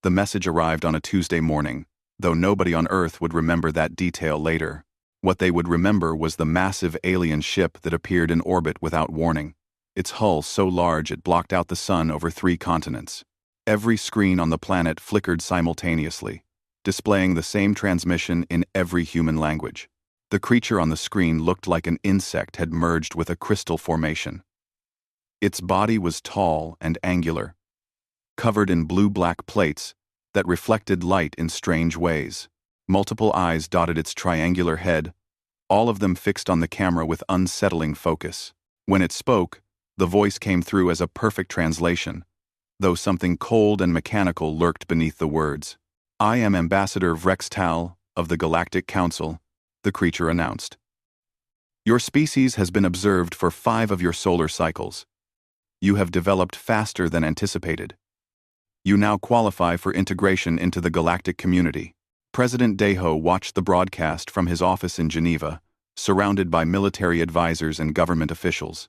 The message arrived on a Tuesday morning, though nobody on Earth would remember that detail later. What they would remember was the massive alien ship that appeared in orbit without warning, its hull so large it blocked out the sun over 3 continents. Every screen on the planet flickered simultaneously, displaying the same transmission in every human language. The creature on the screen looked like an insect had merged with a crystal formation. Its body was tall and angular, covered in blue-black plates that reflected light in strange ways. Multiple eyes dotted its triangular head, all of them fixed on the camera with unsettling focus. When it spoke, the voice came through as a perfect translation, though something cold and mechanical lurked beneath the words. "I am Ambassador Vrextal of the Galactic Council," the creature announced. "Your species has been observed for 5 of your solar cycles. You have developed faster than anticipated. You now qualify for integration into the galactic community." President Deho watched the broadcast from his office in Geneva, surrounded by military advisors and government officials.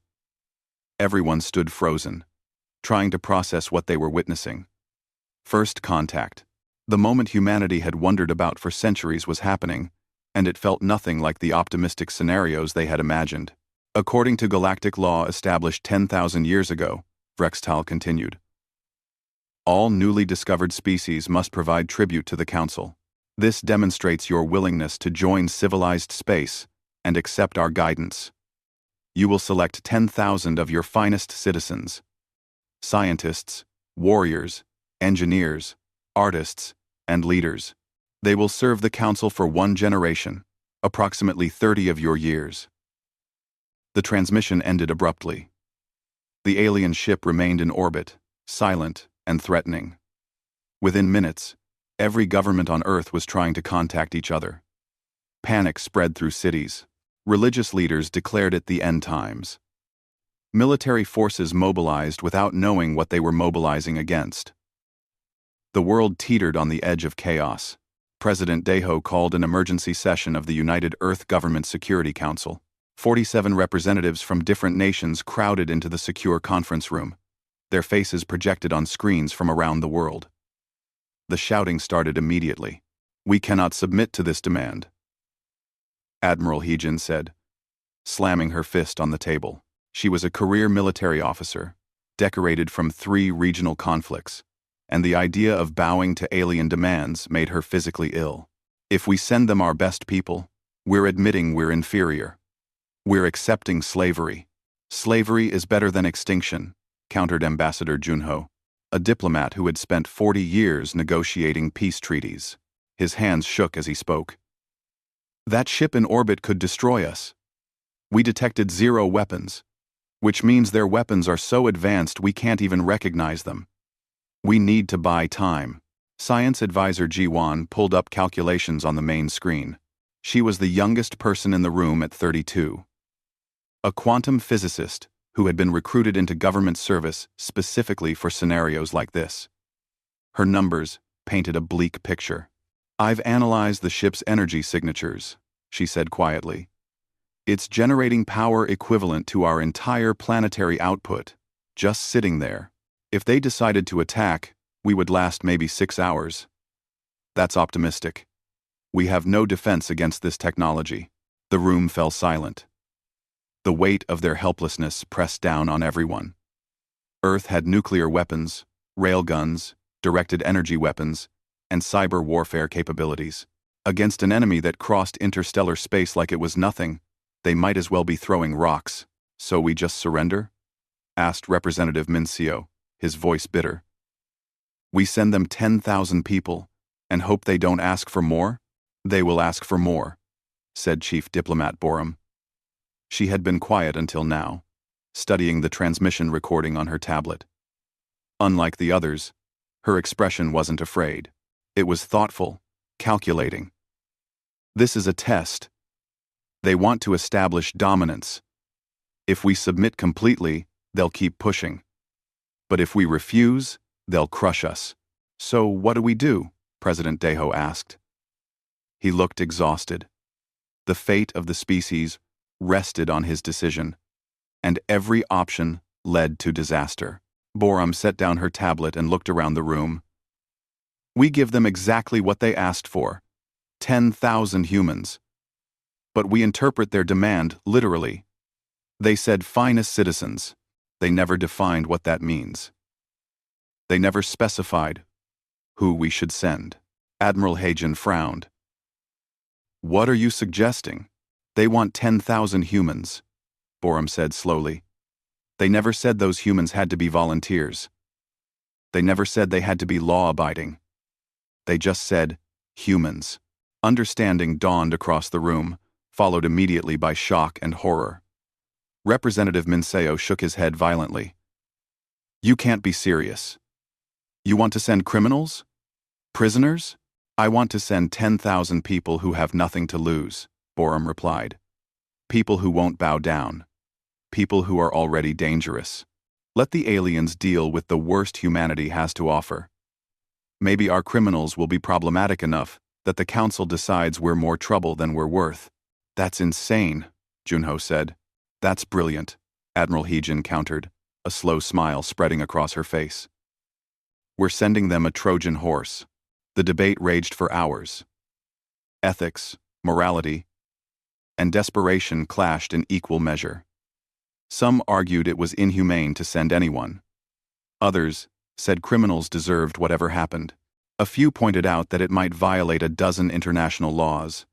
Everyone stood frozen, trying to process what they were witnessing. First contact. The moment humanity had wondered about for centuries was happening, and it felt nothing like the optimistic scenarios they had imagined. According to galactic law established 10,000 years ago, Vrextal continued, all newly discovered species must provide tribute to the Council. This demonstrates your willingness to join civilized space and accept our guidance. You will select 10,000 of your finest citizens, scientists, warriors, engineers, artists, and leaders. They will serve the Council for 1 generation, approximately 30 of your years. The transmission ended abruptly. The alien ship remained in orbit, silent and threatening. Within minutes, every government on Earth was trying to contact each other. Panic spread through cities. Religious leaders declared it the end times. Military forces mobilized without knowing what they were mobilizing against. The world teetered on the edge of chaos. President Deho called an emergency session of the United Earth Government Security Council. 47 representatives from different nations crowded into the secure conference room, their faces projected on screens from around the world. The shouting started immediately. "We cannot submit to this demand," Admiral Heejin said, slamming her fist on the table. She was a career military officer, decorated from 3 regional conflicts, and the idea of bowing to alien demands made her physically ill. "If we send them our best people, we're admitting we're inferior. We're accepting slavery. Slavery is better than extinction," countered Ambassador Junho, a diplomat who had spent 40 years negotiating peace treaties. His hands shook as he spoke. "That ship in orbit could destroy us. We detected 0 weapons, which means their weapons are so advanced we can't even recognize them. We need to buy time." Science advisor Ji-Wan pulled up calculations on the main screen. She was the youngest person in the room at 32. A quantum physicist who had been recruited into government service specifically for scenarios like this. Her numbers painted a bleak picture. "I've analyzed the ship's energy signatures," she said quietly. "It's generating power equivalent to our entire planetary output, just sitting there. If they decided to attack, we would last maybe 6 hours. That's optimistic. We have no defense against this technology." The room fell silent. The weight of their helplessness pressed down on everyone. Earth had nuclear weapons, railguns, directed energy weapons, and cyber warfare capabilities. Against an enemy that crossed interstellar space like it was nothing, they might as well be throwing rocks. "So we just surrender?" asked Representative Mincio, his voice bitter. "We send them 10,000 people and hope they don't ask for more?" "They will ask for more," said Chief Diplomat Borum. She had been quiet until now, studying the transmission recording on her tablet. Unlike the others, her expression wasn't afraid. It was thoughtful, calculating. "This is a test. They want to establish dominance. If we submit completely, they'll keep pushing. But if we refuse, they'll crush us." "So what do we do?" President Deho asked. He looked exhausted. The fate of the species rested on his decision, and every option led to disaster. Borum set down her tablet and looked around the room. We give them exactly what they asked for. 10,000 humans. But we interpret their demand literally. They said finest citizens. They never defined what that means. They never specified who we should send. Admiral Hagen frowned. What are you suggesting? They want 10,000 humans, Borum said slowly. They never said those humans had to be volunteers. They never said they had to be law-abiding. They just said, humans. Understanding dawned across the room, followed immediately by shock and horror. Representative Minseo shook his head violently. You can't be serious. You want to send criminals? Prisoners? I want to send 10,000 people who have nothing to lose, Borum replied. People who won't bow down. People who are already dangerous. Let the aliens deal with the worst humanity has to offer. Maybe our criminals will be problematic enough that the council decides we're more trouble than we're worth. That's insane, Junho said. That's brilliant, Admiral Heejin countered, a slow smile spreading across her face. We're sending them a Trojan horse. The debate raged for hours. Ethics, morality, and desperation clashed in equal measure. Some argued it was inhumane to send anyone. Others said criminals deserved whatever happened. A few pointed out that it might violate a dozen international laws.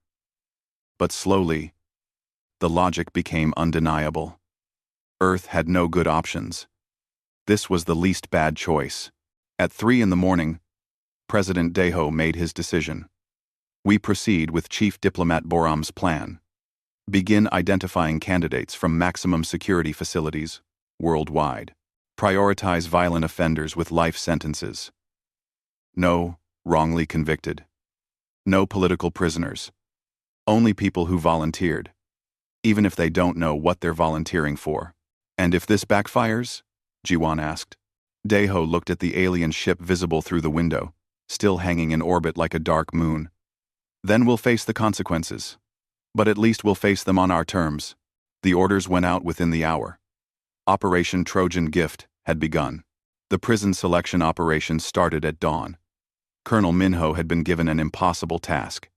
But slowly, the logic became undeniable. Earth had no good options. This was the least bad choice. At 3 a.m, President Deho made his decision. We proceed with Chief Diplomat Borum's plan. Begin identifying candidates from maximum security facilities worldwide. Prioritize violent offenders with life sentences. No wrongly convicted. No political prisoners. Only people who volunteered, even if they don't know what they're volunteering for. And if this backfires? Jiwan asked. Deho looked at the alien ship visible through the window, still hanging in orbit like a dark moon. Then we'll face the consequences. But at least we'll face them on our terms. The orders went out within the hour. Operation Trojan Gift had begun. The prison selection operation started at dawn. Colonel Minho had been given an impossible task.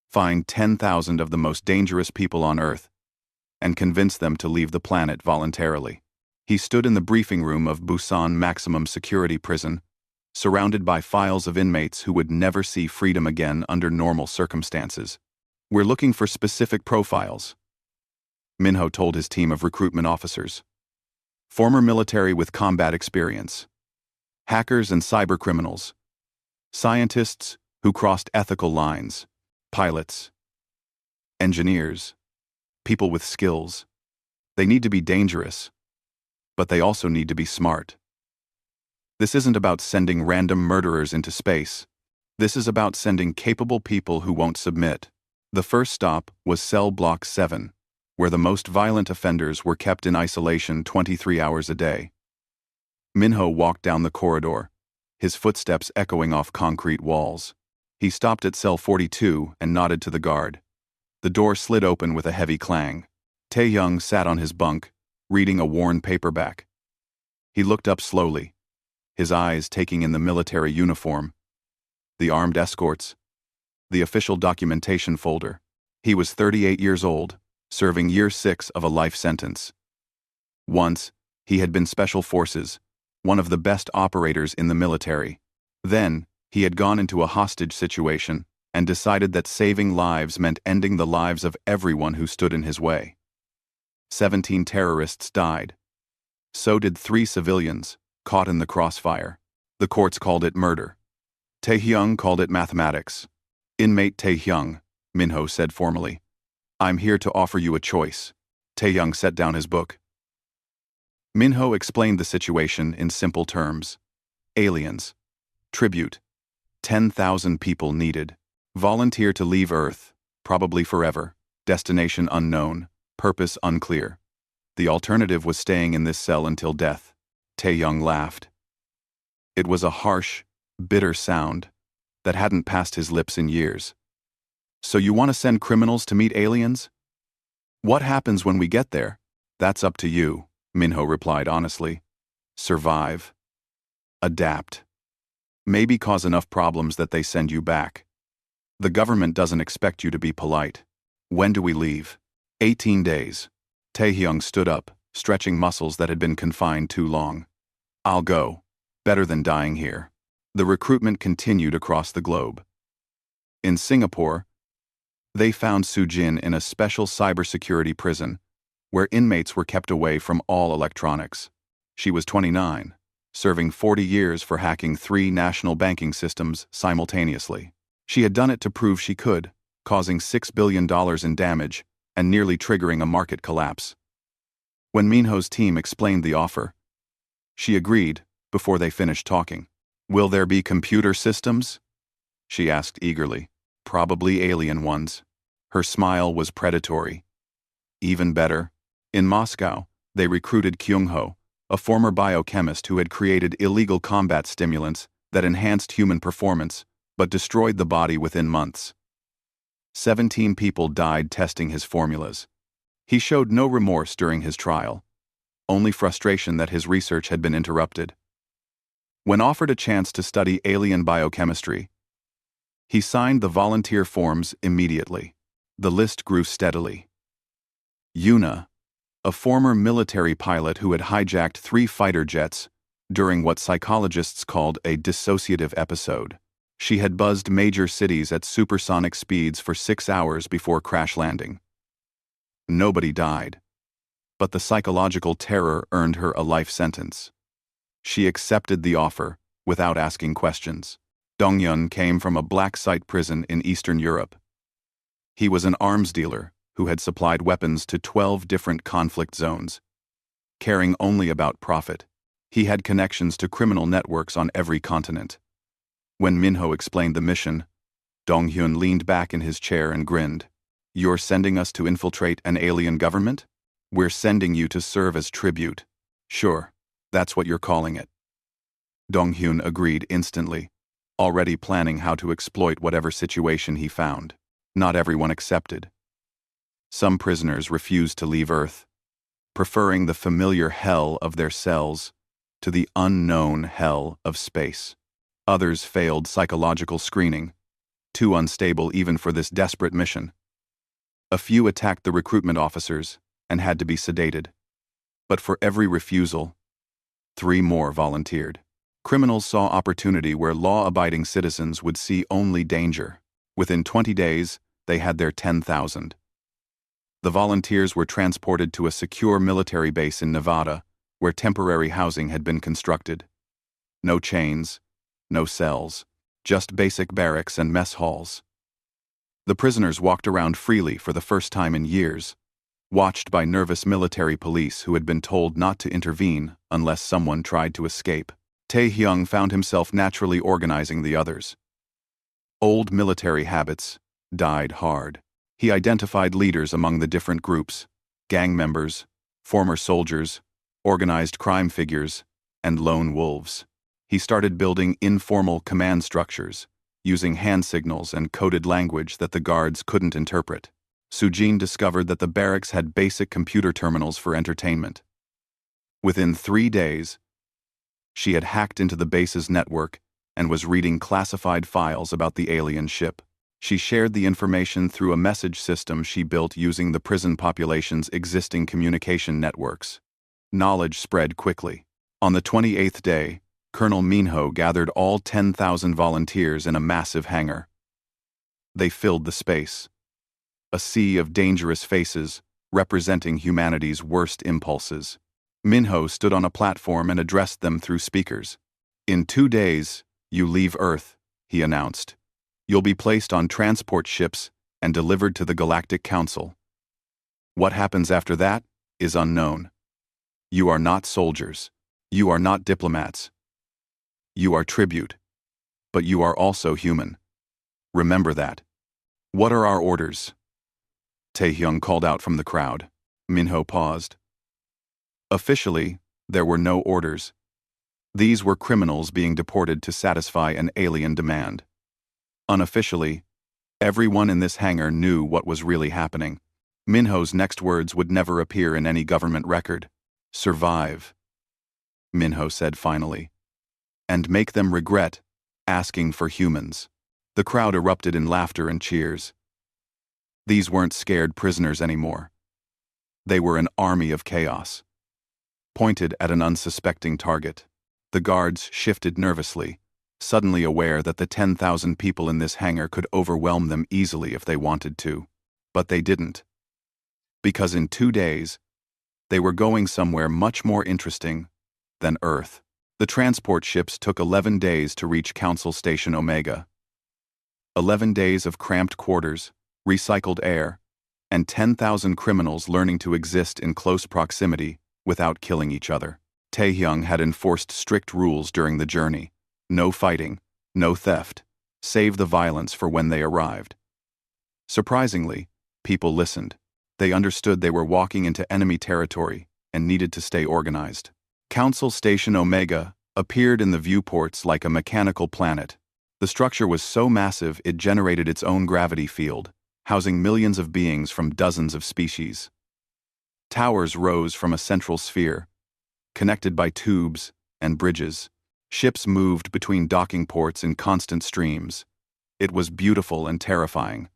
Find 10,000 of the most dangerous people on Earth and convince them to leave the planet voluntarily. He stood in the briefing room of Busan Maximum Security Prison, surrounded by files of inmates who would never see freedom again under normal circumstances. We're looking for specific profiles, Minho told his team of recruitment officers. Former military with combat experience. Hackers and cybercriminals. Scientists who crossed ethical lines. Pilots. Engineers. People with skills. They need to be dangerous, but they also need to be smart. This isn't about sending random murderers into space. This is about sending capable people who won't submit. The first stop was Cell Block 7, where the most violent offenders were kept in isolation 23 hours a day. Minho walked down the corridor, his footsteps echoing off concrete walls. He stopped at Cell 42 and nodded to the guard. The door slid open with a heavy clang. Tae-young sat on his bunk, reading a worn paperback. He looked up slowly, his eyes taking in the military uniform, the armed escorts, the official documentation folder. He was 38 years old, serving year 6 of a life sentence. Once, he had been Special Forces, one of the best operators in the military. Then, he had gone into a hostage situation and decided that saving lives meant ending the lives of everyone who stood in his way. 17 terrorists died. So did 3 civilians, caught in the crossfire. The courts called it murder. Tae-hyung called it mathematics. Inmate Tae-hyung, Minho said formally. I'm here to offer you a choice. Tae-hyung set down his book. Minho explained the situation in simple terms. Aliens. Tribute. 10,000 people needed. Volunteer to leave Earth, probably forever. Destination unknown. Purpose unclear. The alternative was staying in this cell until death. Tae-hyung laughed. It was a harsh, bitter sound that hadn't passed his lips in years. So you want to send criminals to meet aliens? What happens when we get there? That's up to you, Minho replied honestly. Survive. Adapt. Maybe cause enough problems that they send you back. The government doesn't expect you to be polite. When do we leave? 18 days. Taehyung stood up, stretching muscles that had been confined too long. I'll go. Better than dying here. The recruitment continued across the globe. In Singapore, they found Sujin in a special cybersecurity prison, where inmates were kept away from all electronics. She was 29, serving 40 years for hacking 3 national banking systems simultaneously. She had done it to prove she could, causing $6 billion in damage and nearly triggering a market collapse. When Minho's team explained the offer, she agreed before they finished talking. Will there be computer systems? She asked eagerly. Probably alien ones. Her smile was predatory. Even better, in Moscow, they recruited Kyung-ho, a former biochemist who had created illegal combat stimulants that enhanced human performance but destroyed the body within months. 17 people died testing his formulas. He showed no remorse during his trial, only frustration that his research had been interrupted. When offered a chance to study alien biochemistry, he signed the volunteer forms immediately. The list grew steadily. Yuna, a former military pilot who had hijacked 3 fighter jets during what psychologists called a dissociative episode. She had buzzed major cities at supersonic speeds for 6 hours before crash landing. Nobody died, but the psychological terror earned her a life sentence. She accepted the offer without asking questions. Dongyun came from a black site prison in Eastern Europe. He was an arms dealer who had supplied weapons to 12 different conflict zones. Caring only about profit, he had connections to criminal networks on every continent. When Minho explained the mission, Donghyun leaned back in his chair and grinned. You're sending us to infiltrate an alien government? We're sending you to serve as tribute. Sure, that's what you're calling it. Donghyun agreed instantly, already planning how to exploit whatever situation he found. Not everyone accepted. Some prisoners refused to leave Earth, preferring the familiar hell of their cells to the unknown hell of space. Others failed psychological screening, too unstable even for this desperate mission. A few attacked the recruitment officers and had to be sedated. But for every refusal, 3 more volunteered. Criminals saw opportunity where law-abiding citizens would see only danger. Within 20 days, they had their 10,000. The volunteers were transported to a secure military base in Nevada, where temporary housing had been constructed. No chains, no cells, just basic barracks and mess halls. The prisoners walked around freely for the first time in years, watched by nervous military police who had been told not to intervene unless someone tried to escape. Taehyung found himself naturally organizing the others. Old military habits died hard. He identified leaders among the different groups, gang members, former soldiers, organized crime figures, and lone wolves. He started building informal command structures, using hand signals and coded language that the guards couldn't interpret. Sujin discovered that the barracks had basic computer terminals for entertainment. Within 3 days, she had hacked into the base's network and was reading classified files about the alien ship. She shared the information through a message system she built using the prison population's existing communication networks. Knowledge spread quickly. On the 28th day, Colonel Minho gathered all 10,000 volunteers in a massive hangar. They filled the space. A sea of dangerous faces, representing humanity's worst impulses. Minho stood on a platform and addressed them through speakers. In 2 days, you leave Earth, he announced. You'll be placed on transport ships and delivered to the Galactic Council. What happens after that is unknown. You are not soldiers. You are not diplomats. You are tribute. But you are also human. Remember that. What are our orders? Taehyung called out from the crowd. Minho paused. Officially, there were no orders. These were criminals being deported to satisfy an alien demand. Unofficially, everyone in this hangar knew what was really happening. Minho's next words would never appear in any government record. Survive, Minho said finally. And make them regret asking for humans. The crowd erupted in laughter and cheers. These weren't scared prisoners anymore. They were an army of chaos, pointed at an unsuspecting target. The guards shifted nervously, suddenly aware that the 10,000 people in this hangar could overwhelm them easily if they wanted to. But they didn't. Because in 2 days, they were going somewhere much more interesting than Earth. The transport ships took 11 days to reach Council Station Omega. 11 days of cramped quarters, recycled air, and 10,000 criminals learning to exist in close proximity without killing each other. Taehyung had enforced strict rules during the journey. No fighting, no theft, save the violence for when they arrived. Surprisingly, people listened. They understood they were walking into enemy territory and needed to stay organized. Council Station Omega appeared in the viewports like a mechanical planet. The structure was so massive it generated its own gravity field, housing millions of beings from dozens of species. Towers rose from a central sphere, connected by tubes and bridges. Ships moved between docking ports in constant streams. It was beautiful and terrifying,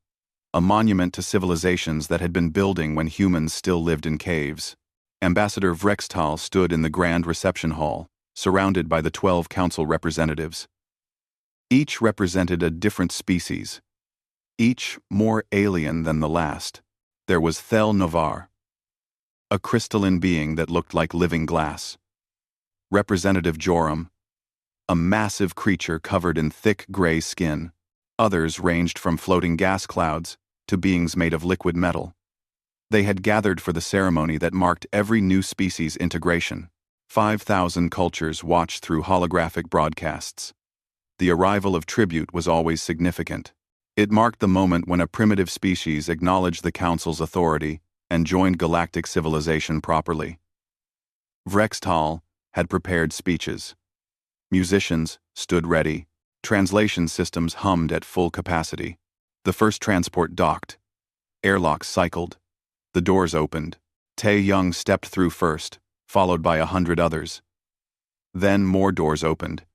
a monument to civilizations that had been building when humans still lived in caves. Ambassador Vrextal stood in the grand reception hall, surrounded by the 12 council representatives. Each represented a different species, each more alien than the last. There was Thel Novar, a crystalline being that looked like living glass. Representative Joram, a massive creature covered in thick gray skin. Others ranged from floating gas clouds to beings made of liquid metal. They had gathered for the ceremony that marked every new species integration. 5,000 cultures watched through holographic broadcasts. The arrival of tribute was always significant. It marked the moment when a primitive species acknowledged the Council's authority and joined galactic civilization properly. Vrextal had prepared speeches. Musicians stood ready. Translation systems hummed at full capacity. The first transport docked. Airlocks cycled. The doors opened. Taehyung stepped through first, followed by 100 others. Then more doors opened,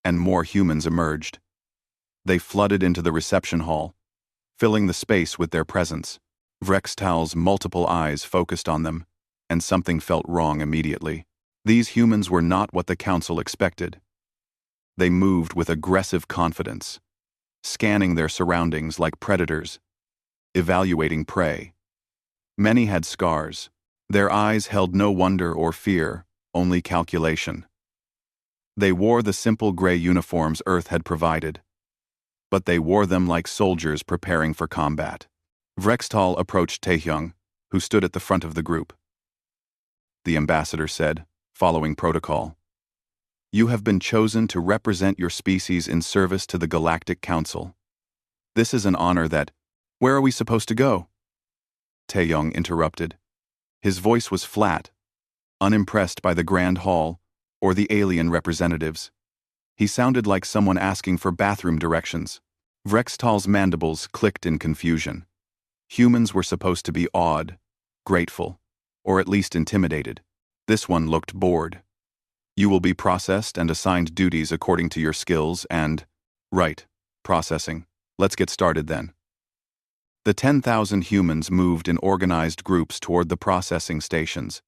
and more humans emerged. They flooded into the reception hall, filling the space with their presence. Vrextal's multiple eyes focused on them, and something felt wrong immediately. These humans were not what the Council expected. They moved with aggressive confidence, scanning their surroundings like predators, evaluating prey. Many had scars. Their eyes held no wonder or fear, only calculation. They wore the simple gray uniforms Earth had provided, but they wore them like soldiers preparing for combat. Vrextal approached Taehyung, who stood at the front of the group. The ambassador said, following protocol, "You have been chosen to represent your species in service to the Galactic Council. This is an honor that—" "Where are we supposed to go?" Taehyung interrupted. His voice was flat, unimpressed by the Grand Hall or the alien representatives. He sounded like someone asking for bathroom directions. Vrextal's mandibles clicked in confusion. Humans were supposed to be awed, grateful, or at least intimidated. This one looked bored. "You will be processed and assigned duties according to your skills and—" "Right, processing. Let's get started then." The 10,000 humans moved in organized groups toward the processing stations,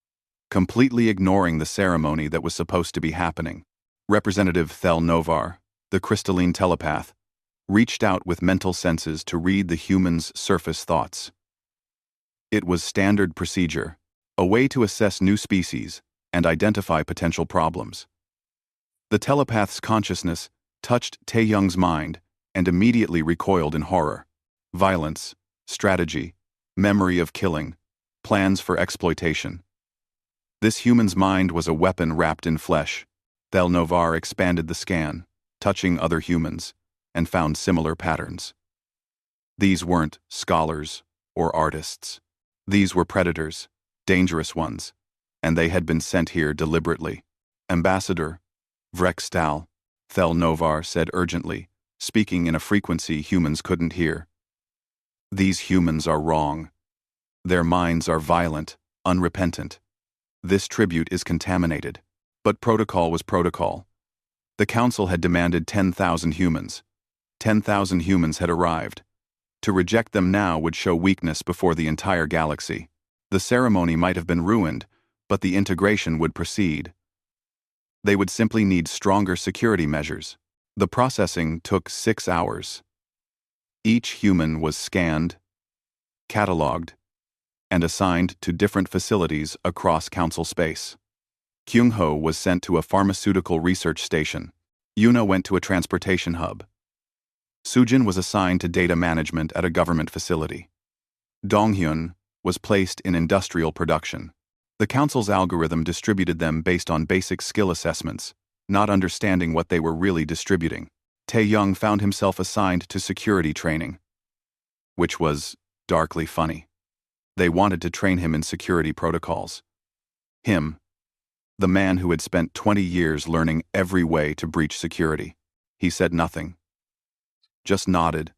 completely ignoring the ceremony that was supposed to be happening. Representative Thel Novar, the crystalline telepath, reached out with mental senses to read the humans' surface thoughts. It was standard procedure, a way to assess new species and identify potential problems. The telepath's consciousness touched Taehyung's mind and immediately recoiled in horror. Violence, strategy, memory of killing, plans for exploitation. This human's mind was a weapon wrapped in flesh. Thel Novar expanded the scan, touching other humans, and found similar patterns. These weren't scholars or artists. These were predators, dangerous ones, and they had been sent here deliberately. "Ambassador Vrextal," Thel Novar said urgently, speaking in a frequency humans couldn't hear. "These humans are wrong. Their minds are violent, unrepentant. This tribute is contaminated." But protocol was protocol. The council had demanded 10,000 humans. 10,000 humans had arrived. To reject them now would show weakness before the entire galaxy. The ceremony might have been ruined, but the integration would proceed. They would simply need stronger security measures. The processing took 6 hours. Each human was scanned, catalogued, and assigned to different facilities across council space. Kyung-ho was sent to a pharmaceutical research station. Yuna went to a transportation hub. Sujin was assigned to data management at a government facility. Donghyun was placed in industrial production. The council's algorithm distributed them based on basic skill assessments, not understanding what they were really distributing. Tae-young found himself assigned to security training, which was darkly funny. They wanted to train him in security protocols. Him, the man who had spent 20 years learning every way to breach security. He said nothing, just nodded,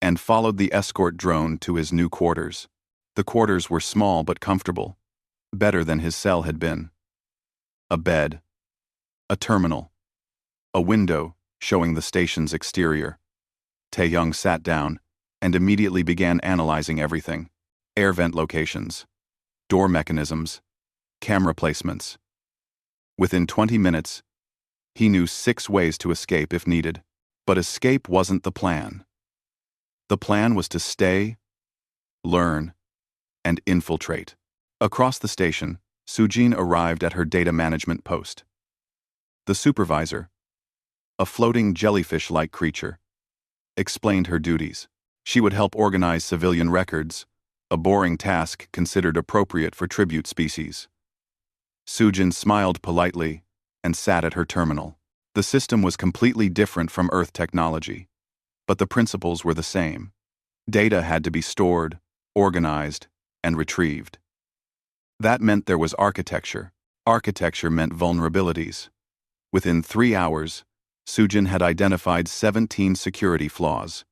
and followed the escort drone to his new quarters. The quarters were small but comfortable, better than his cell had been. A bed, a terminal, a window showing the station's exterior. Tae-young sat down and immediately began analyzing everything: air vent locations, door mechanisms, camera placements. Within 20 minutes, he knew 6 ways to escape if needed. But escape wasn't the plan. The plan was to stay, learn, and infiltrate. Across the station, Sujin arrived at her data management post. The supervisor, a floating jellyfish-like creature, explained her duties. She would help organize civilian records, a boring task considered appropriate for tribute species. Sujin smiled politely and sat at her terminal. The system was completely different from Earth technology, but the principles were the same. Data had to be stored, organized, and retrieved. That meant there was architecture. Architecture meant vulnerabilities. Within 3 hours, Sujin had identified 17 security flaws.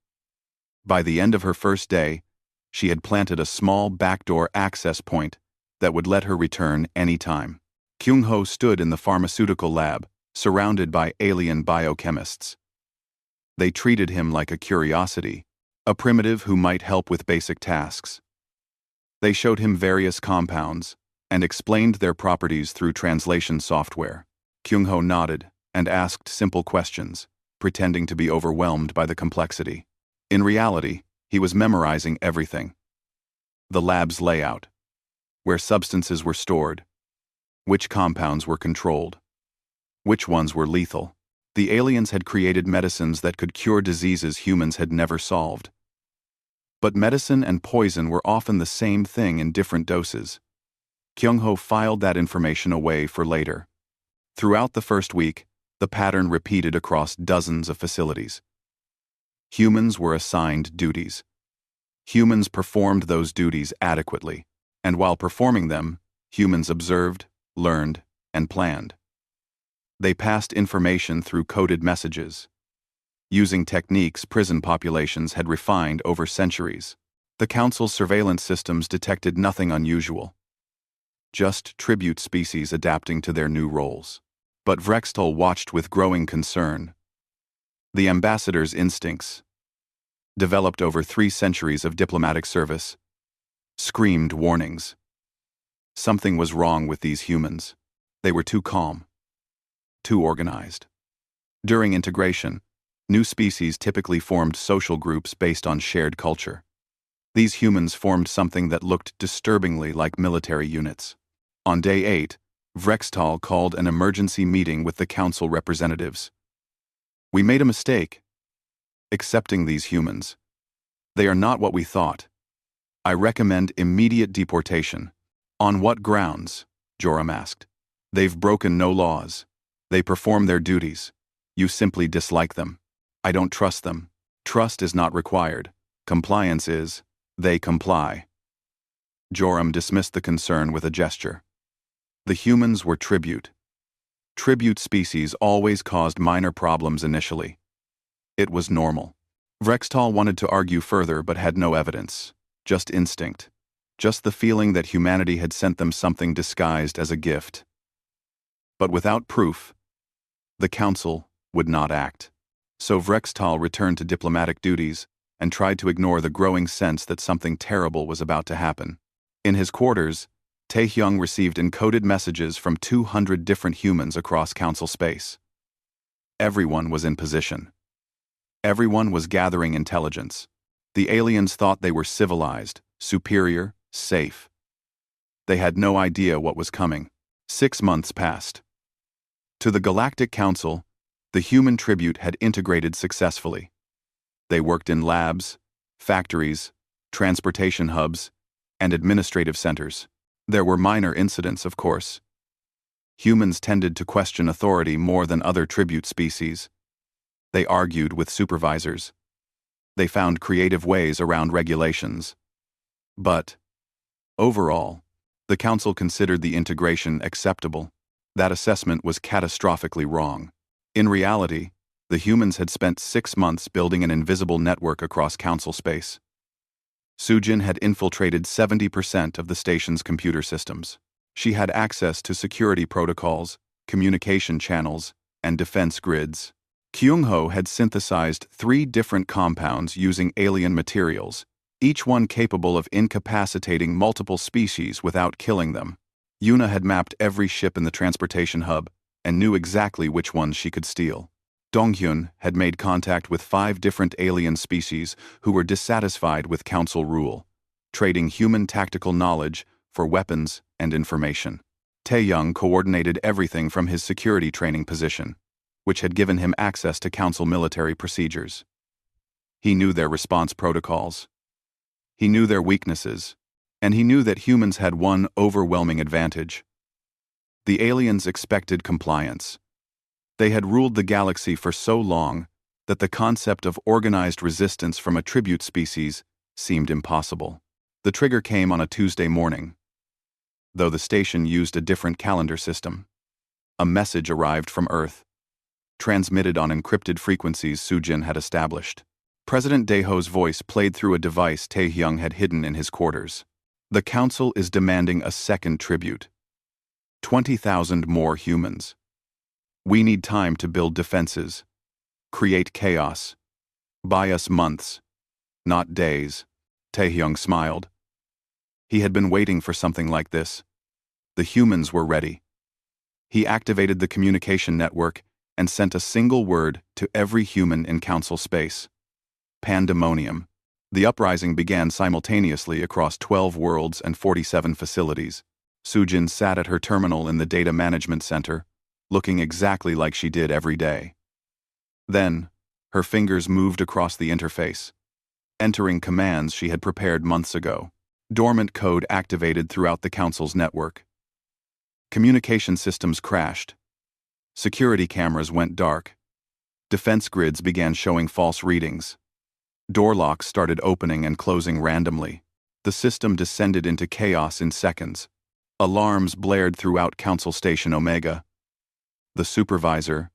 By the end of her first day, she had planted a small backdoor access point that would let her return any time. Kyung-ho stood in the pharmaceutical lab, surrounded by alien biochemists. They treated him like a curiosity, a primitive who might help with basic tasks. They showed him various compounds and explained their properties through translation software. Kyung-ho nodded and asked simple questions, pretending to be overwhelmed by the complexity. In reality, he was memorizing everything. The lab's layout, where substances were stored, which compounds were controlled, which ones were lethal. The aliens had created medicines that could cure diseases humans had never solved. But medicine and poison were often the same thing in different doses. Kyung-ho filed that information away for later. Throughout the first week, the pattern repeated across dozens of facilities. Humans were assigned duties. Humans performed those duties adequately, and while performing them, humans observed, learned, and planned. They passed information through coded messages, using techniques prison populations had refined over centuries. The Council's surveillance systems detected nothing unusual, just tribute species adapting to their new roles. But Vrextal watched with growing concern. The ambassador's instincts, developed over 3 centuries of diplomatic service, screamed warnings. Something was wrong with these humans. They were too calm, too organized. During integration, new species typically formed social groups based on shared culture. These humans formed something that looked disturbingly like military units. On day 8, Vrextal called an emergency meeting with the council representatives. "We made a mistake accepting these humans. They are not what we thought. I recommend immediate deportation." "On what grounds?" Joram asked. "They've broken no laws. They perform their duties. You simply dislike them. I don't trust them. Trust is not required. Compliance is. They comply." Joram dismissed the concern with a gesture. The humans were tribute. Tribute species always caused minor problems initially. It was normal. Vrextal wanted to argue further but had no evidence. Just instinct. Just the feeling that humanity had sent them something disguised as a gift. But without proof, The council would not act. So Vrextal returned to diplomatic duties and tried to ignore the growing sense that something terrible was about to happen. In his quarters, Taehyung received encoded messages from 200 different humans across council space. Everyone was in position. Everyone was gathering intelligence. The aliens thought they were civilized, superior, safe. They had no idea what was coming. 6 months passed. To the Galactic Council, the human tribute had integrated successfully. They worked in labs, factories, transportation hubs, and administrative centers. There were minor incidents, of course. Humans tended to question authority more than other tribute species. They argued with supervisors. They found creative ways around regulations. But, overall, the Council considered the integration acceptable. That assessment was catastrophically wrong. In reality, the humans had spent 6 months building an invisible network across Council space. Sujin had infiltrated 70% of the station's computer systems. She had access to security protocols, communication channels, and defense grids. Kyung-ho had synthesized 3 different compounds using alien materials, each one capable of incapacitating multiple species without killing them. Yuna had mapped every ship in the transportation hub and knew exactly which ones she could steal. Donghyun had made contact with 5 different alien species who were dissatisfied with council rule, trading human tactical knowledge for weapons and information. Taehyung coordinated everything from his security training position, which had given him access to council military procedures. He knew their response protocols. He knew their weaknesses, and he knew that humans had one overwhelming advantage. The aliens expected compliance. They had ruled the galaxy for so long that the concept of organized resistance from a tribute species seemed impossible. The trigger came on a Tuesday morning, though the station used a different calendar system. A message arrived from Earth, transmitted on encrypted frequencies Sujin had established. President Daeho's voice played through a device Taehyung had hidden in his quarters. The Council is demanding a second tribute. 20,000 more humans. We need time to build defenses, create chaos. Buy us months, not days. Taehyung smiled. He had been waiting for something like this. The humans were ready. He activated the communication network and sent a single word to every human in council space. Pandemonium. The uprising began simultaneously across 12 worlds and 47 facilities. Sujin sat at her terminal in the data management center, looking exactly like she did every day. Then, her fingers moved across the interface, entering commands she had prepared months ago. Dormant code activated throughout the Council's network. Communication systems crashed. Security cameras went dark. Defense grids began showing false readings. Door locks started opening and closing randomly. The system descended into chaos in seconds. Alarms blared throughout Council Station Omega. The supervisor,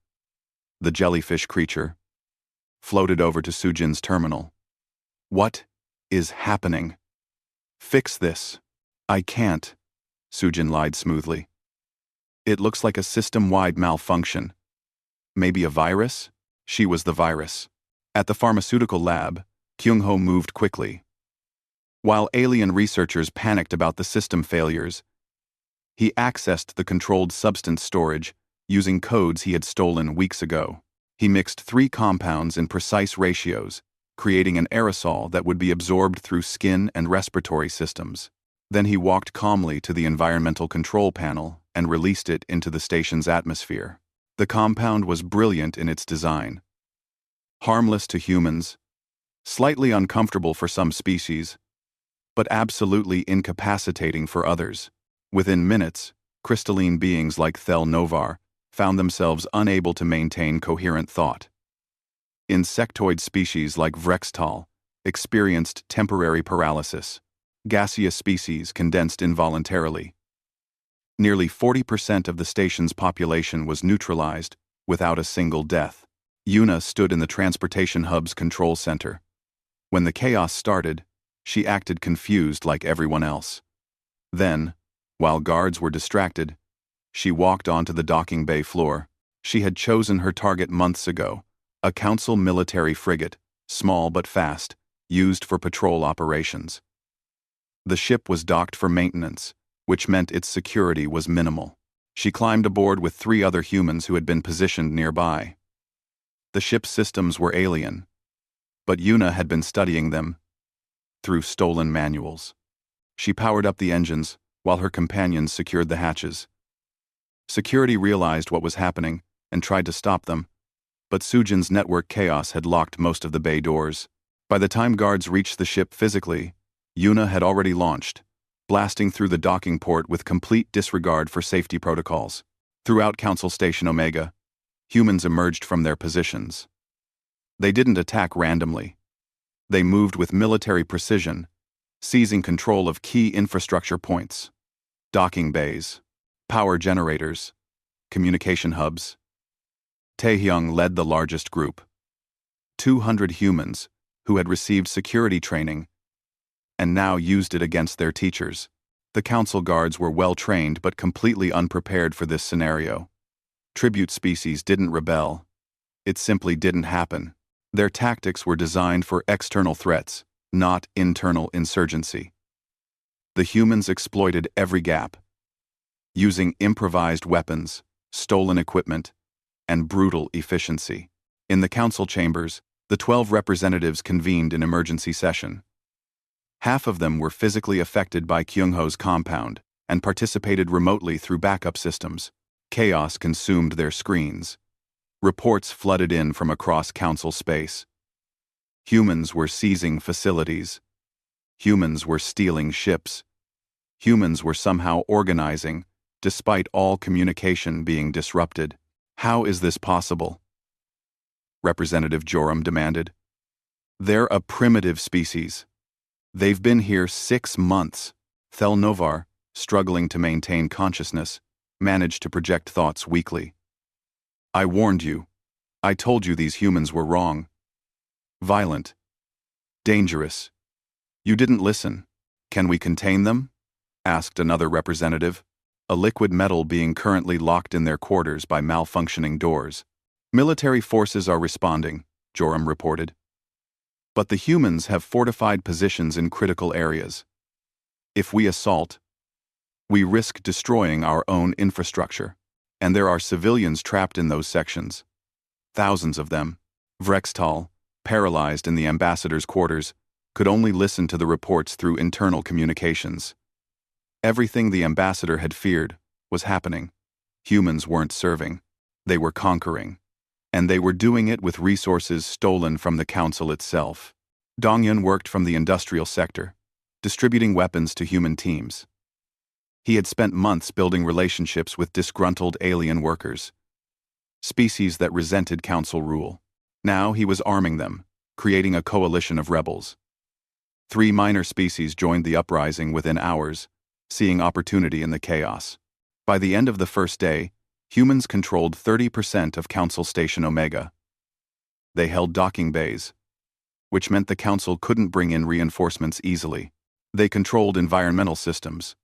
the jellyfish creature, floated over to Sujin's terminal. What is happening? Fix this. I can't, Sujin lied smoothly. It looks like a system-wide malfunction. Maybe a virus? She was the virus. At the pharmaceutical lab, Kyung-ho moved quickly. While alien researchers panicked about the system failures, he accessed the controlled substance storage using codes he had stolen weeks ago. He mixed 3 compounds in precise ratios, creating an aerosol that would be absorbed through skin and respiratory systems. Then he walked calmly to the environmental control panel and released it into the station's atmosphere. The compound was brilliant in its design. Harmless to humans, slightly uncomfortable for some species, but absolutely incapacitating for others. Within minutes, crystalline beings like Thel Novar found themselves unable to maintain coherent thought. Insectoid species like Vrextal experienced temporary paralysis. Gaseous species condensed involuntarily. Nearly 40% of the station's population was neutralized without a single death. Yuna stood in the transportation hub's control center. When the chaos started, she acted confused like everyone else. Then, while guards were distracted, she walked onto the docking bay floor. She had chosen her target months ago, a Council military frigate, small but fast, used for patrol operations. The ship was docked for maintenance, which meant its security was minimal. She climbed aboard with 3 other humans who had been positioned nearby. The ship's systems were alien, but Yuna had been studying them through stolen manuals. She powered up the engines, while her companions secured the hatches. Security realized what was happening and tried to stop them, but Sujin's network chaos had locked most of the bay doors. By the time guards reached the ship physically, Yuna had already launched, blasting through the docking port with complete disregard for safety protocols. Throughout Council Station Omega, humans emerged from their positions. They didn't attack randomly. They moved with military precision, seizing control of key infrastructure points, docking bays, power generators, communication hubs. Taehyung led the largest group. 200 humans who had received security training and now used it against their teachers. The council guards were well trained but completely unprepared for this scenario. Tribute species didn't rebel. It simply didn't happen. Their tactics were designed for external threats, not internal insurgency. The humans exploited every gap, using improvised weapons, stolen equipment, and brutal efficiency. In the council chambers, the 12 representatives convened in emergency session. Half of them were physically affected by Kyungho's compound and participated remotely through backup systems. Chaos consumed their screens. Reports flooded in from across council space. Humans were seizing facilities. Humans were stealing ships. Humans were somehow organizing, despite all communication being disrupted. How is this possible? Representative Joram demanded. They're a primitive species. They've been here 6 months. Thelnovar, struggling to maintain consciousness, managed to project thoughts weakly. I warned you. I told you these humans were wrong. Violent. Dangerous. You didn't listen. Can we contain them? Asked another representative, a liquid metal being currently locked in their quarters by malfunctioning doors. Military forces are responding, Joram reported. But the humans have fortified positions in critical areas. If we assault, we risk destroying our own infrastructure, and there are civilians trapped in those sections. Thousands of them. Vrextal, paralyzed in the ambassador's quarters, could only listen to the reports through internal communications. Everything the ambassador had feared was happening. Humans weren't serving. They were conquering. And they were doing it with resources stolen from the council itself. Dongyun worked from the industrial sector, distributing weapons to human teams. He had spent months building relationships with disgruntled alien workers, species that resented council rule. Now he was arming them, creating a coalition of rebels. 3 minor species joined the uprising within hours, seeing opportunity in the chaos. By the end of the first day, humans controlled 30% of Council Station Omega. They held docking bays, which meant the Council couldn't bring in reinforcements easily. They controlled environmental systems,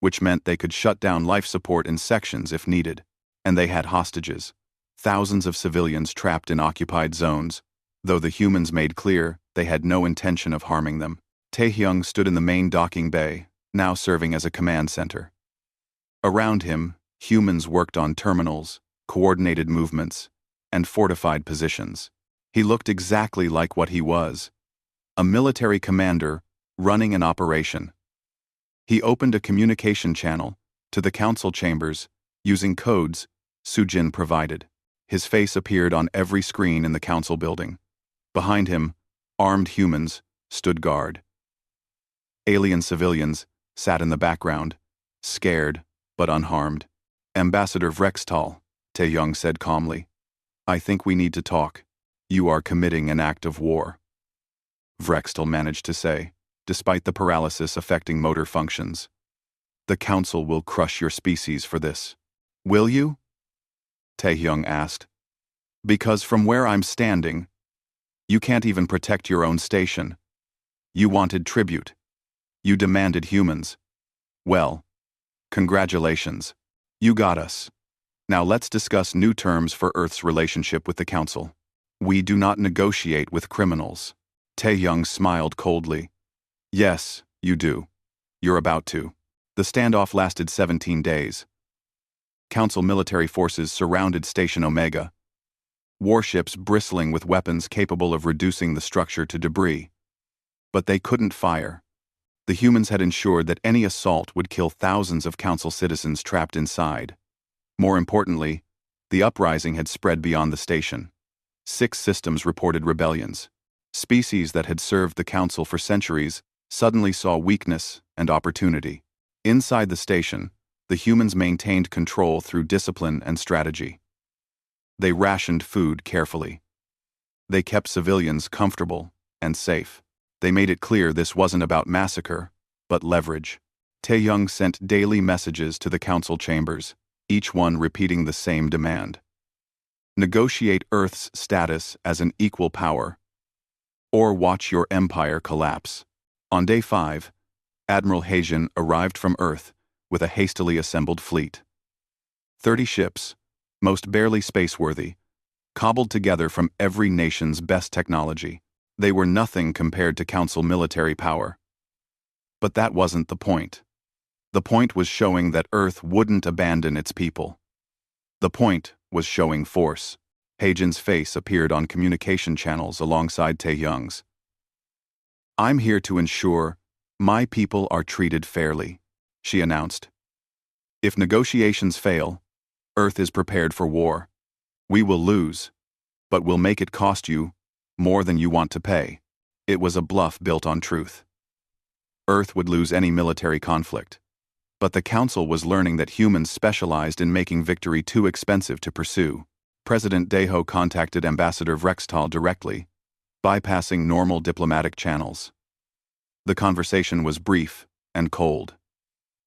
which meant they could shut down life support in sections if needed. And they had hostages, thousands of civilians trapped in occupied zones, though the humans made clear they had no intention of harming them. Taehyung stood in the main docking bay, now serving as a command center. Around him, humans worked on terminals, coordinated movements, and fortified positions. He looked exactly like what he was, a military commander running an operation. He opened a communication channel to the council chambers using codes Sujin provided. His face appeared on every screen in the council building. Behind him, armed humans stood guard. Alien civilians sat in the background, scared but unharmed. Ambassador Vrextal, Taehyung said calmly, I think we need to talk. You are committing an act of war. Vrextal managed to say, despite the paralysis affecting motor functions. The council will crush your species for this. Will you? Taehyung asked. Because from where I'm standing, you can't even protect your own station. You wanted tribute. You demanded humans. Well, congratulations. You got us. Now let's discuss new terms for Earth's relationship with the Council. We do not negotiate with criminals. Tae-young smiled coldly. Yes, you do. You're about to. The standoff lasted 17 days. Council military forces surrounded Station Omega. Warships bristling with weapons capable of reducing the structure to debris. But they couldn't fire. The humans had ensured that any assault would kill thousands of Council citizens trapped inside. More importantly, the uprising had spread beyond the station. 6 systems reported rebellions. Species that had served the Council for centuries suddenly saw weakness and opportunity. Inside the station, the humans maintained control through discipline and strategy. They rationed food carefully. They kept civilians comfortable and safe. They made it clear this wasn't about massacre, but leverage. Tae-young sent daily messages to the Council chambers, each one repeating the same demand. Negotiate Earth's status as an equal power, or watch your empire collapse. On day 5, Admiral Heijin arrived from Earth with a hastily assembled fleet. 30 ships, most barely spaceworthy, cobbled together from every nation's best technology. They were nothing compared to Council military power. But that wasn't the point. The point was showing that Earth wouldn't abandon its people. The point was showing force. Heijin's face appeared on communication channels alongside Tae-young's. I'm here to ensure my people are treated fairly, she announced. If negotiations fail, Earth is prepared for war. We will lose, but we'll make it cost you more than you want to pay. It was a bluff built on truth. Earth would lose any military conflict. But the Council was learning that humans specialized in making victory too expensive to pursue. President Daeho contacted Ambassador Vrextal directly, bypassing normal diplomatic channels. The conversation was brief and cold.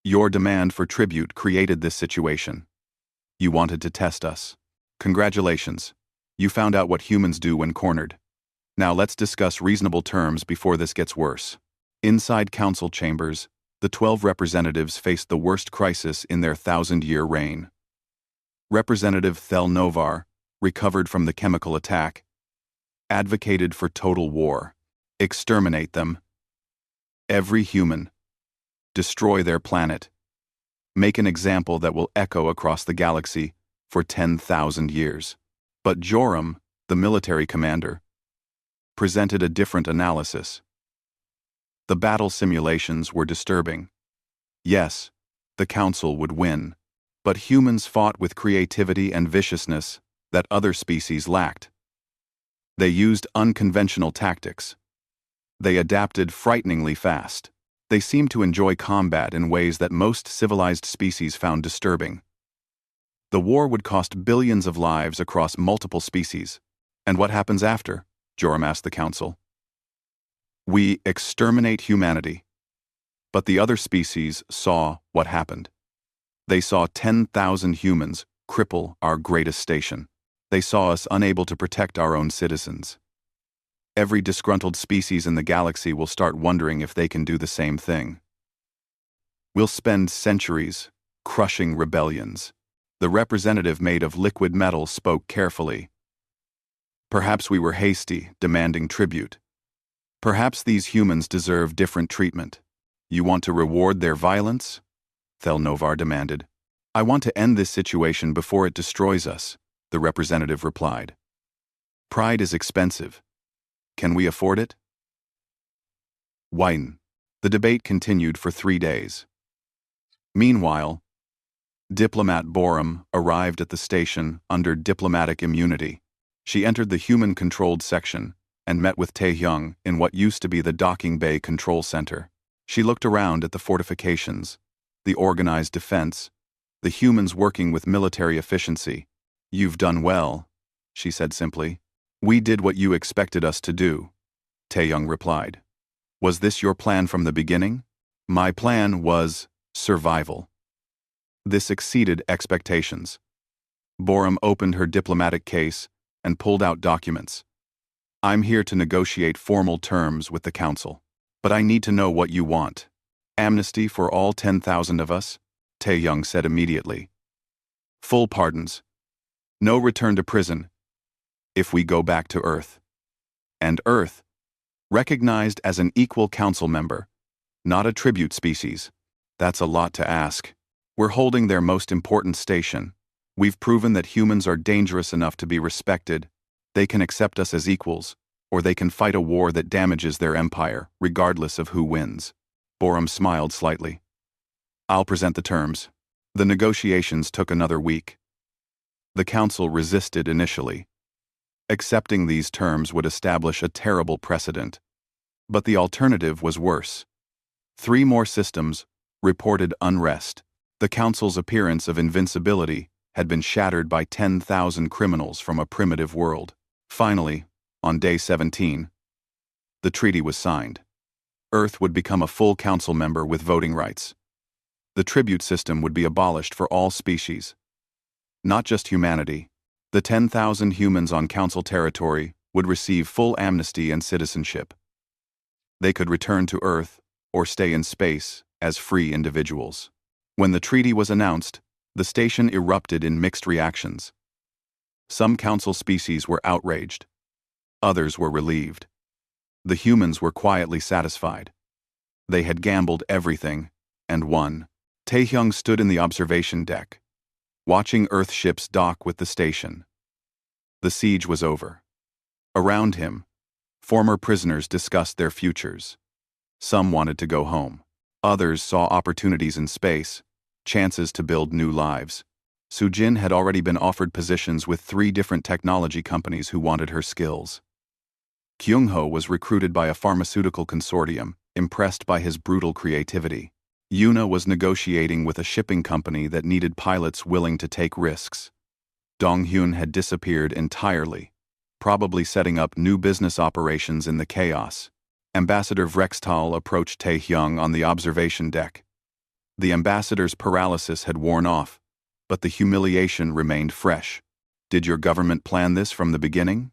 Your demand for tribute created this situation. You wanted to test us. Congratulations. You found out what humans do when cornered. Now let's discuss reasonable terms before this gets worse. Inside Council chambers, the 12 representatives faced the worst crisis in their 1,000-year reign. Representative Thel Novar, recovered from the chemical attack, advocated for total war. Exterminate them. Every human. Destroy their planet. Make an example that will echo across the galaxy for 10,000 years. But Joram, the military commander, presented a different analysis. The battle simulations were disturbing. Yes, the Council would win, but humans fought with creativity and viciousness that other species lacked. They used unconventional tactics. They adapted frighteningly fast. They seemed to enjoy combat in ways that most civilized species found disturbing. The war would cost billions of lives across multiple species. And what happens after? Joram asked the Council. We exterminate humanity. But the other species saw what happened. They saw 10,000 humans cripple our greatest station. They saw us unable to protect our own citizens. Every disgruntled species in the galaxy will start wondering if they can do the same thing. We'll spend centuries crushing rebellions. The representative made of liquid metal spoke carefully. Perhaps we were hasty, demanding tribute. Perhaps these humans deserve different treatment. You want to reward their violence? Thel Novar demanded. I want to end this situation before it destroys us, the representative replied. Pride is expensive. Can we afford it? Wine. The debate continued for 3 days. Meanwhile, diplomat Borum arrived at the station under diplomatic immunity. She entered the human-controlled section and met with Tae-young in what used to be the docking bay control center. She looked around at the fortifications, the organized defense, the humans working with military efficiency. You've done well, she said simply. We did what you expected us to do, Tae-young replied. Was this your plan from the beginning? My plan was survival. This exceeded expectations. Borum opened her diplomatic case and pulled out documents. I'm here to negotiate formal terms with the Council. But I need to know what you want. Amnesty for all 10,000 of us? Tae-young said immediately. Full pardons. No return to prison if we go back to Earth. And Earth, recognized as an equal council member, not a tribute species. That's a lot to ask. We're holding their most important station. We've proven that humans are dangerous enough to be respected. They can accept us as equals, or they can fight a war that damages their empire, regardless of who wins. Borum smiled slightly. I'll present the terms. The negotiations took another week. The council resisted initially. Accepting these terms would establish a terrible precedent. But the alternative was worse. 3 more systems reported unrest. The council's appearance of invincibility had been shattered by 10,000 criminals from a primitive world. Finally, on day 17, the treaty was signed. Earth would become a full council member with voting rights. The tribute system would be abolished for all species. Not just humanity. The 10,000 humans on council territory would receive full amnesty and citizenship. They could return to Earth or stay in space as free individuals. When the treaty was announced, the station erupted in mixed reactions. Some council species were outraged. Others were relieved. The humans were quietly satisfied. They had gambled everything and won. Taehyung stood in the observation deck, watching Earth ships dock with the station. The siege was over. Around him, former prisoners discussed their futures. Some wanted to go home. Others saw opportunities in space, chances to build new lives. Sujin had already been offered positions with 3 different technology companies who wanted her skills. Kyung-ho was recruited by a pharmaceutical consortium, impressed by his brutal creativity. Yuna was negotiating with a shipping company that needed pilots willing to take risks. Dong-hyun had disappeared entirely, probably setting up new business operations in the chaos. Ambassador Vrextal approached Taehyung on the observation deck. The ambassador's paralysis had worn off, but the humiliation remained fresh. Did your government plan this from the beginning?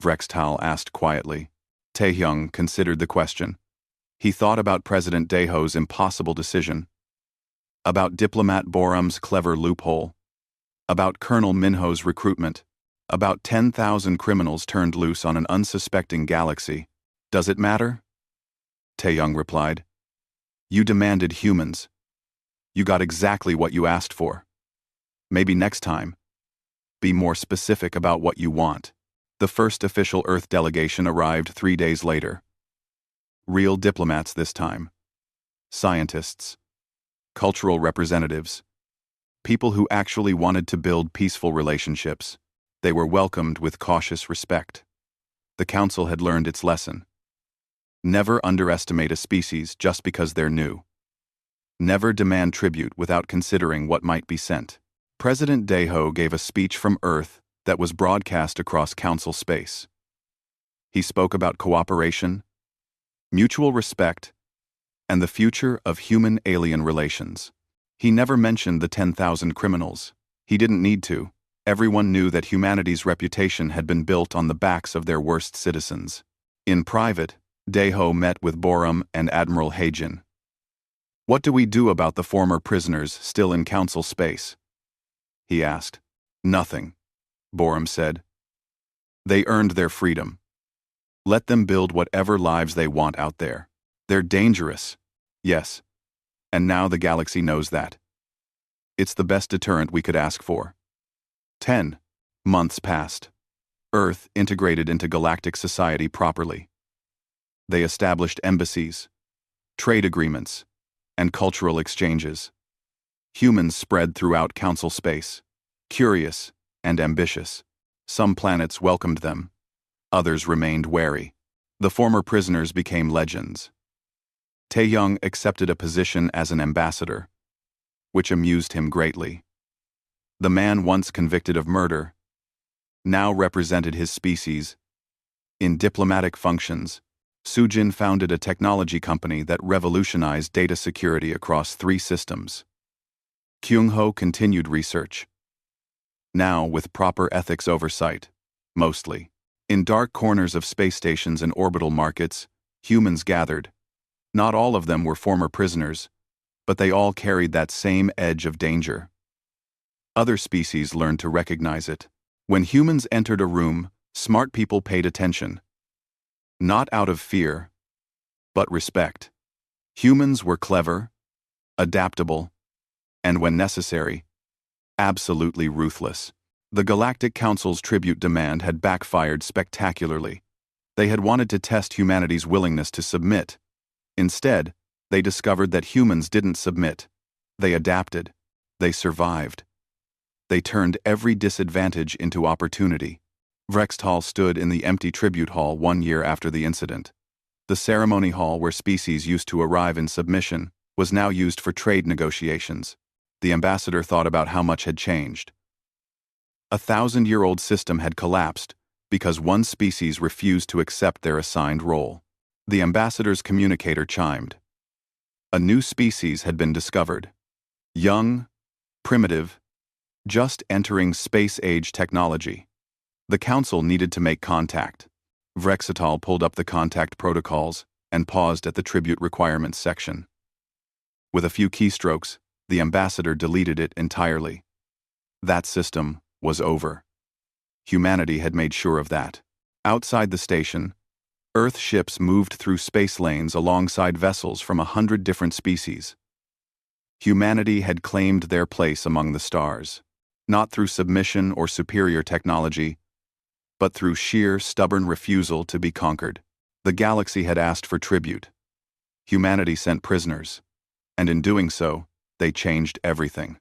Vrextal asked quietly. Taehyung considered the question. He thought about President Daeho's impossible decision, about diplomat Borum's clever loophole, about Colonel Minho's recruitment, about 10,000 criminals turned loose on an unsuspecting galaxy. Does it matter? Taehyung replied. You demanded humans. You got exactly what you asked for. Maybe next time, be more specific about what you want. The first official Earth delegation arrived 3 days later. Real diplomats this time. Scientists. Cultural representatives. People who actually wanted to build peaceful relationships. They were welcomed with cautious respect. The council had learned its lesson. Never underestimate a species just because they're new. Never demand tribute without considering what might be sent. President Daeho gave a speech from Earth that was broadcast across council space. He spoke about cooperation, mutual respect, and the future of human-alien relations. He never mentioned the 10,000 criminals. He didn't need to. Everyone knew that humanity's reputation had been built on the backs of their worst citizens. In private, Daeho met with Borum and Admiral Haejin. What do we do about the former prisoners still in council space? He asked. Nothing, Borum said. They earned their freedom. Let them build whatever lives they want out there. They're dangerous. Yes. And now the galaxy knows that. It's the best deterrent we could ask for. 10 months passed. Earth integrated into galactic society properly. They established embassies, trade agreements, and cultural exchanges. Humans spread throughout council space, curious and ambitious. Some planets welcomed them. Others remained wary. The former prisoners became legends. Taehyung accepted a position as an ambassador, which amused him greatly. The man once convicted of murder now represented his species. In diplomatic functions, Sujin founded a technology company that revolutionized data security across 3 systems. Kyung-ho continued research, now with proper ethics oversight, mostly. In dark corners of space stations and orbital markets, humans gathered. Not all of them were former prisoners, but they all carried that same edge of danger. Other species learned to recognize it. When humans entered a room, smart people paid attention. Not out of fear, but respect. Humans were clever, adaptable, and when necessary, absolutely ruthless. The Galactic Council's tribute demand had backfired spectacularly. They had wanted to test humanity's willingness to submit. Instead, they discovered that humans didn't submit. They adapted. They survived. They turned every disadvantage into opportunity. Vrextal stood in the empty tribute hall 1 year after the incident. The ceremony hall where species used to arrive in submission was now used for trade negotiations. The ambassador thought about how much had changed. A 1,000-year-old system had collapsed because one species refused to accept their assigned role. The ambassador's communicator chimed. A new species had been discovered. Young, primitive, just entering space-age technology. The council needed to make contact. Vrextal pulled up the contact protocols and paused at the tribute requirements section. With a few keystrokes, the ambassador deleted it entirely. That system was over. Humanity had made sure of that. Outside the station, Earth ships moved through space lanes alongside vessels from 100 different species. Humanity had claimed their place among the stars, not through submission or superior technology, but through sheer, stubborn refusal to be conquered. The galaxy had asked for tribute. Humanity sent prisoners, and in doing so, they changed everything.